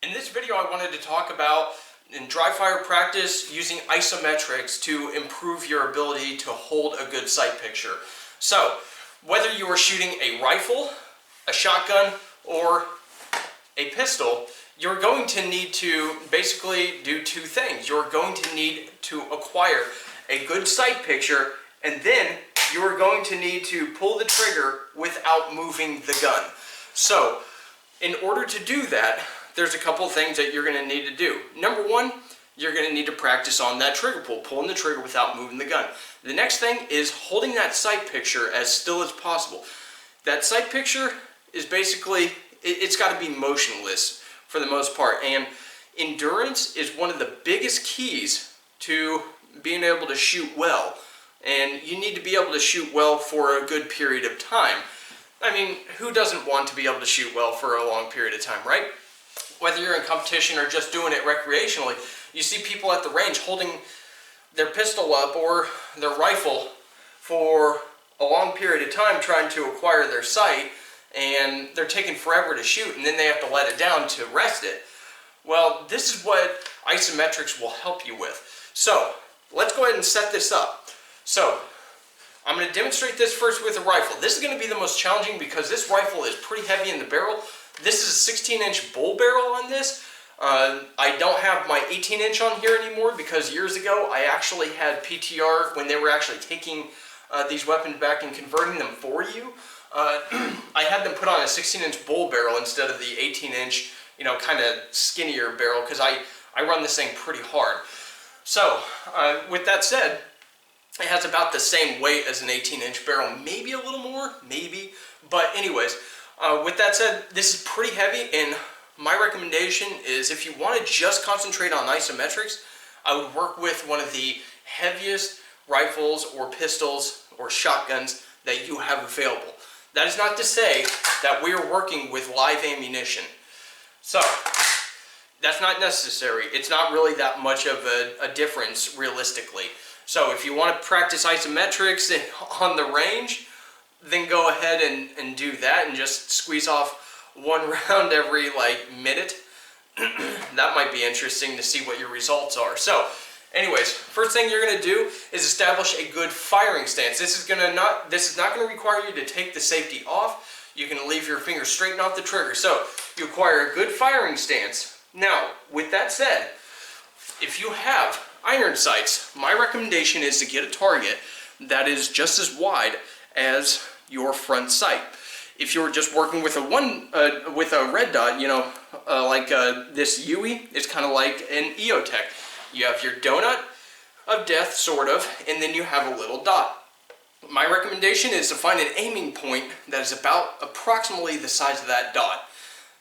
In this video, I wanted to talk about in dry fire practice using isometrics to improve your ability to hold a good sight picture. So, whether you are shooting a rifle, a shotgun, or a pistol, you're going to need to basically do two things. You're going to need to acquire a good sight picture, and then you're going to need to pull the trigger without moving the gun. So, in order to do that, there's a couple of things that you're going to need to do. Number one, you're going to need to practice on that trigger pull, pulling the trigger without moving the gun. The next thing is holding that sight picture as still as possible. That sight picture is basically, it's got to be motionless for the most part, and endurance is one of the biggest keys to being able to shoot well. And you need to be able to shoot well for a good period of time. I mean, who doesn't want to be able to shoot well for a long period of time, right? Whether you're in competition or just doing it recreationally, you see people at the range holding their pistol up or their rifle for a long period of time trying to acquire their sight, and they're taking forever to shoot, and then they have to let it down to rest it. Well, this is what Isometrics will help you with. So, let's go ahead and set this up. So, I'm going to demonstrate this first with a rifle. This is going to be the most challenging because this rifle is pretty heavy in the barrel. This is a 16-inch bull barrel on this. I don't have my 18-inch on here anymore because years ago I actually had PTR when they were actually taking these weapons back and converting them for you. I had them put on a 16-inch bull barrel instead of the 18-inch, kind of skinnier barrel because I run this thing pretty hard. So, with that said, it has about the same weight as an 18-inch barrel, maybe a little more, maybe. But anyways, with that said, this is pretty heavy, and my recommendation is if you want to just concentrate on isometrics, I would work with one of the heaviest rifles or pistols or shotguns that you have available. That is not to say that we are working with live ammunition. So, that's not necessary. It's not really that much of a difference realistically. So if you want to practice isometrics on the range, then go ahead and do that and just squeeze off one round every minute. That might be interesting to see what your results are. So anyways, first thing you're going to do is establish a good firing stance. This is not going to require you to take the safety off. You can leave your fingers straightened off the trigger. So you acquire a good firing stance. Now, with that said, if you have iron sights, my recommendation is to get a target that is just as wide as your front sight. If you're just working with a red dot, this UE, it's kind of like an EOTech. You have your donut of death, sort of, and then you have a little dot. My recommendation is to find an aiming point that is about approximately the size of that dot.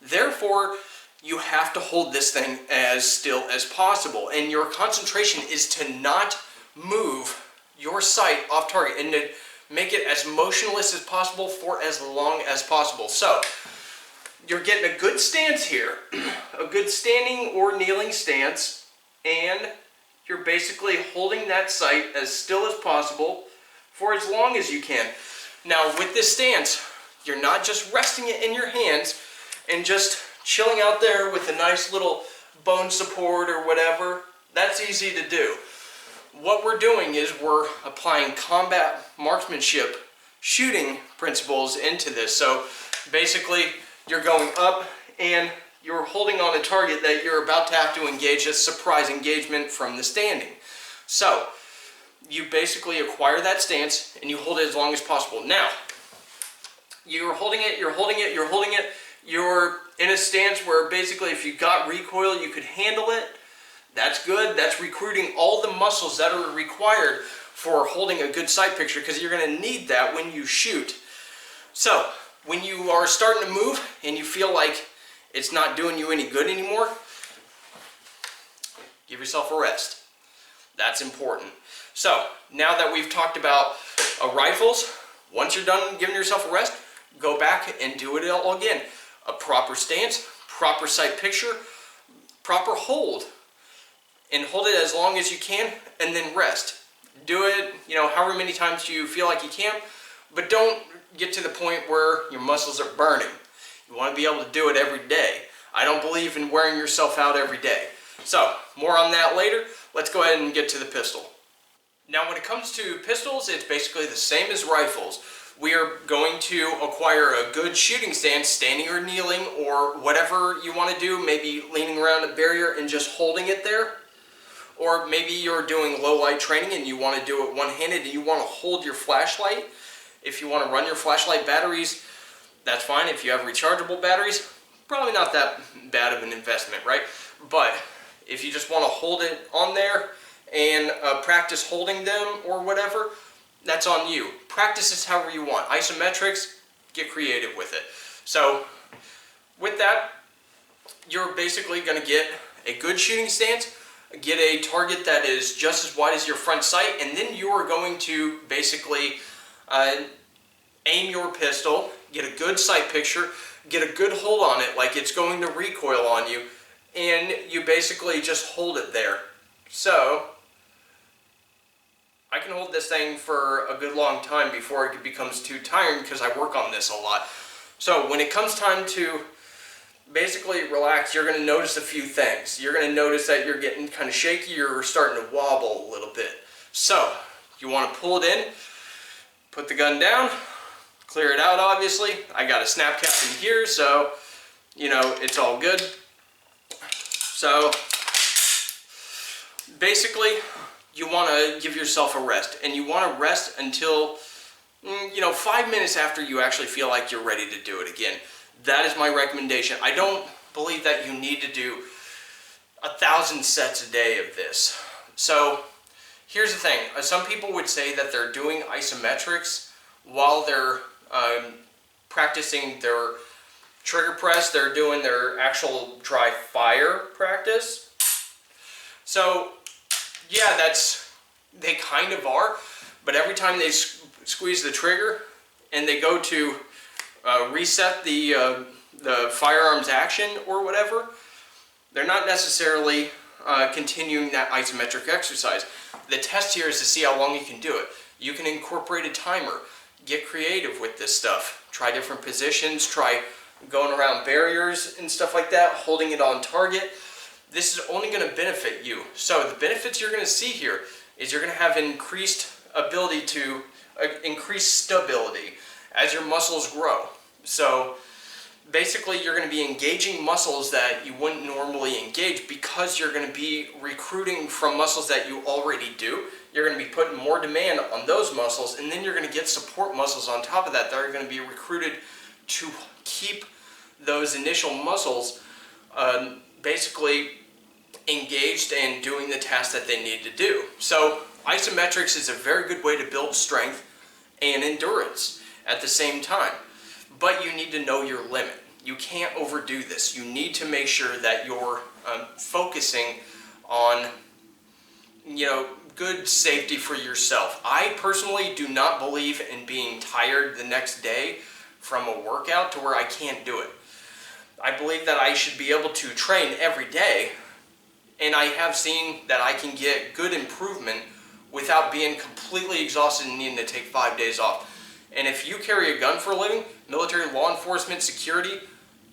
Therefore, you have to hold this thing as still as possible, and your concentration is to not move your sight off target and to make it as motionless as possible for as long as possible. So you're getting a good stance here, a good standing or kneeling stance, and you're basically holding that sight as still as possible for as long as you can. Now with this stance, you're not just resting it in your hands and just chilling out there with a nice little bone support or whatever. That's easy to do. What we're doing is we're applying combat marksmanship shooting principles into this. So basically you're going up and you're holding on a target that you're about to have to engage, a surprise engagement from the standing. So you basically acquire that stance and you hold it as long as possible. Now, you're holding it, you're in a stance where basically if you got recoil, you could handle it. That's good. That's recruiting all the muscles that are required for holding a good sight picture because you're going to need that when you shoot. So, when you are starting to move and you feel like it's not doing you any good anymore, give yourself a rest. That's important. So, now that we've talked about rifles, once you're done giving yourself a rest, go back and do it all again. A proper stance, proper sight picture, proper hold, and hold it as long as you can, and then rest. Do it, however many times you feel like you can, but don't get to the point where your muscles are burning. You want to be able to do it every day. I don't believe in wearing yourself out every day. So, more on that later. Let's go ahead and get to the pistol. Now, when it comes to pistols, it's basically the same as rifles. We are going to acquire a good shooting stance, standing or kneeling, or whatever you want to do, maybe leaning around a barrier and just holding it there. Or maybe you're doing low light training and you want to do it one-handed and you want to hold your flashlight. If you want to run your flashlight batteries, that's fine. If you have rechargeable batteries, probably not that bad of an investment, right? But if you just want to hold it on there and practice holding them or whatever, that's on you. Practice this however you want. Isometrics, get creative with it. So with that, you're basically going to get a good shooting stance, get a target that is just as wide as your front sight, and then you are going to basically aim your pistol, get a good sight picture, get a good hold on it like it's going to recoil on you, and you basically just hold it there. So I can hold this thing for a good long time before it becomes too tiring because I work on this a lot. So when it comes time to basically relax, you're going to notice a few things. You're going to notice that you're getting kind of shaky, you're starting to wobble a little bit. So you want to pull it in, put the gun down, clear it out obviously. I got a snap cap in here, so you know it's all good. So basically you want to give yourself a rest, and you want to rest until 5 minutes after you actually feel like you're ready to do it again. That is my recommendation. I don't believe that you need to do 1,000 sets a day of this. So here's the thing. Some people would say that they're doing isometrics while they're practicing their trigger press. They're doing their actual dry fire practice. So yeah, they kind of are, but every time they squeeze the trigger and they go to reset the firearm's action or whatever, they're not necessarily continuing that isometric exercise. The test here is to see how long you can do it. You can incorporate a timer, get creative with this stuff, try different positions, try going around barriers and stuff like that, holding it on target. This is only going to benefit you. So the benefits you're going to see here is you're going to have increased ability to increased stability as your muscles grow. So basically you're going to be engaging muscles that you wouldn't normally engage because you're going to be recruiting from muscles that you already do. You're going to be putting more demand on those muscles, and then you're going to get support muscles on top of that that are going to be recruited to keep those initial muscles basically engaged and doing the task that they need to do. So isometrics is a very good way to build strength and endurance at the same time. But you need to know your limit. You can't overdo this. You need to make sure that you're focusing on good safety for yourself. I personally do not believe in being tired the next day from a workout to where I can't do it. I believe that I should be able to train every day, and I have seen that I can get good improvement without being completely exhausted and needing to take 5 days off. And if you carry a gun for a living, military, law enforcement, security,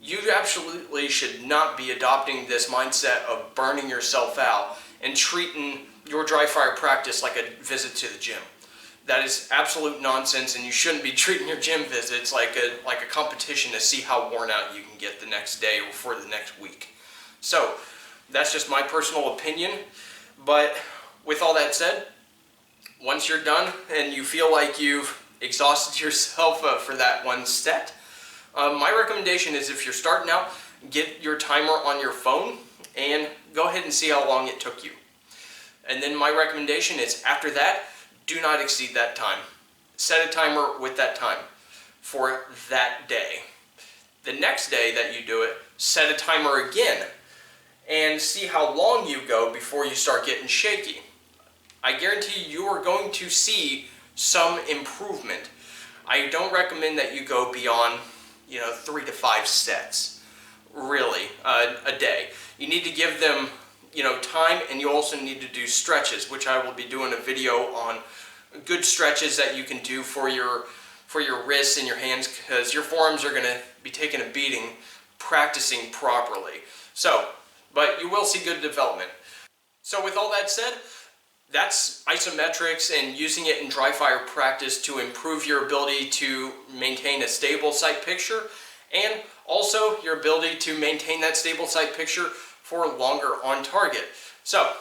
you absolutely should not be adopting this mindset of burning yourself out and treating your dry fire practice like a visit to the gym. That is absolute nonsense, and you shouldn't be treating your gym visits like a competition to see how worn out you can get the next day or for the next week. So that's just my personal opinion. But with all that said, once you're done and you feel like you've exhausted yourself for that one set, my recommendation is if you're starting out, get your timer on your phone and go ahead and see how long it took you. And then my recommendation is after that, do not exceed that time. Set a timer with that time for that day. The next day that you do it, set a timer again and see how long you go before you start getting shaky. I guarantee you are going to see some improvement. I don't recommend that you go beyond 3 to 5 sets, really, a day. You need to give them time, and you also need to do stretches, which I will be doing a video on good stretches that you can do for your wrists and your hands, because your forearms are going to be taking a beating practicing properly. So, but you will see good development. So with all that said, that's isometrics and using it in dry fire practice to improve your ability to maintain a stable sight picture and also your ability to maintain that stable sight picture for longer on target. So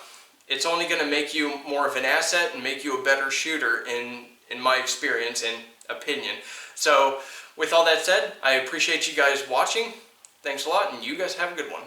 it's only going to make you more of an asset and make you a better shooter in my experience and opinion. So with all that said, I appreciate you guys watching. Thanks a lot, and you guys have a good one.